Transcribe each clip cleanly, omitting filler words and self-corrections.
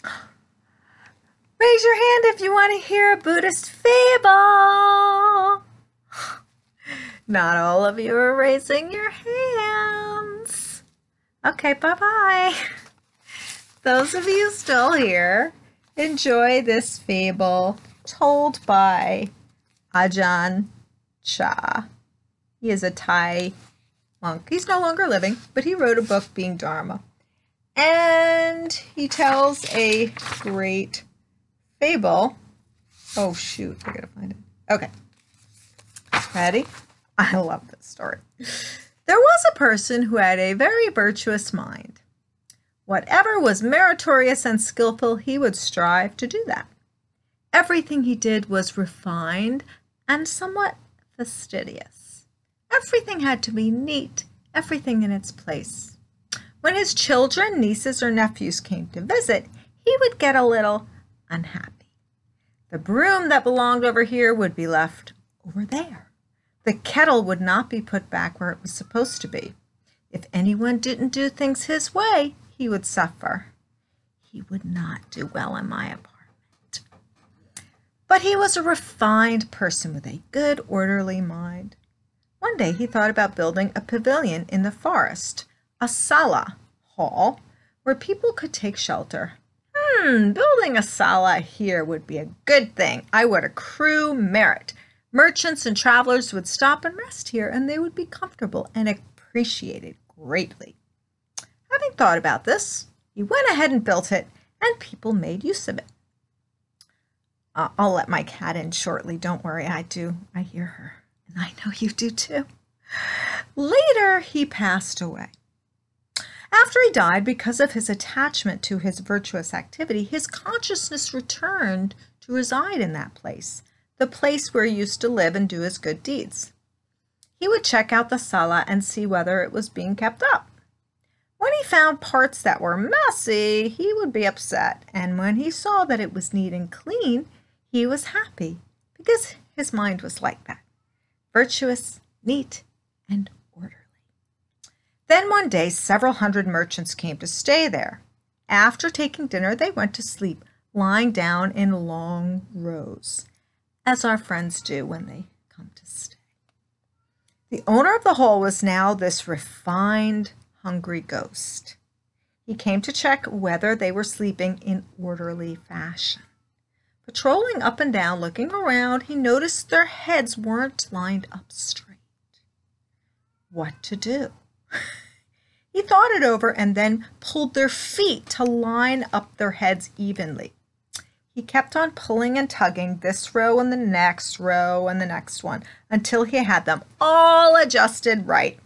Raise your hand if you want to hear a Buddhist fable. Not all of you are raising your hands. Okay, bye-bye. Those of you still here, enjoy this fable told by Ajahn Chah. He is a Thai monk. He's no longer living, but he wrote a book, Being Dharma. And he tells a great fable. Oh, shoot. I gotta find it. Okay. Ready? I love this story. There was a person who had a very virtuous mind. Whatever was meritorious and skillful, he would strive to do that. Everything he did was refined and somewhat fastidious. Everything had to be neat, everything in its place. When his children, nieces, or nephews came to visit, he would get a little unhappy. The broom that belonged over here would be left over there. The kettle would not be put back where it was supposed to be. If anyone didn't do things his way, he would suffer. He would not do well in my apartment. But he was a refined person with a good, orderly mind. One day he thought about building a pavilion in the forest, a sala hall, where people could take shelter. Building a sala here would be a good thing. I would accrue merit. Merchants and travelers would stop and rest here, and they would be comfortable and appreciated greatly. Having thought about this, he went ahead and built it, and people made use of it. I'll let my cat in shortly. Don't worry, I hear her, and I know you do too. Later, he passed away. After he died, because of his attachment to his virtuous activity, his consciousness returned to reside in that place, the place where he used to live and do his good deeds. He would check out the sala and see whether it was being kept up. When he found parts that were messy, he would be upset, and when he saw that it was neat and clean, he was happy, because his mind was like that, virtuous, neat, and orderly. Then one day, several hundred merchants came to stay there. After taking dinner, they went to sleep, lying down in long rows, as our friends do when they come to stay. The owner of the hall was now this refined, hungry ghost. He came to check whether they were sleeping in orderly fashion. Patrolling up and down, looking around, he noticed their heads weren't lined up straight. What to do? He thought it over and then pulled their feet to line up their heads evenly. He kept on pulling and tugging this row and the next row and the next one until he had them all adjusted right.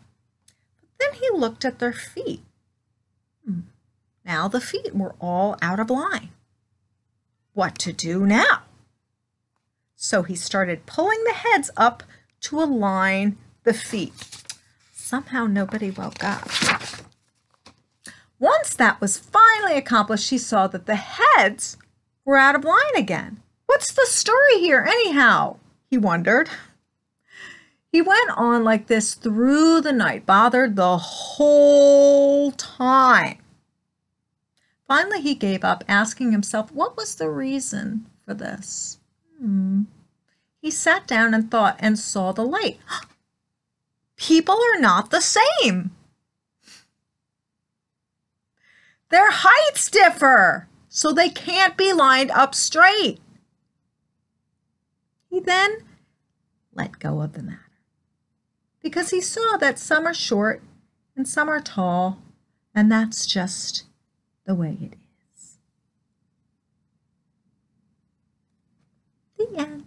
But then he looked at their feet. Now the feet were all out of line. What to do now? So he started pulling the heads up to align the feet. Somehow nobody woke up. Once that was finally accomplished, he saw that the heads were out of line again. What's the story here anyhow? He wondered. He went on like this through the night, bothered the whole time. Finally, he gave up, asking himself, what was the reason for this? He sat down and thought and saw the light. People are not the same. Their heights differ, so they can't be lined up straight. He then let go of the matter, because he saw that some are short and some are tall, and that's just the way it is. The end.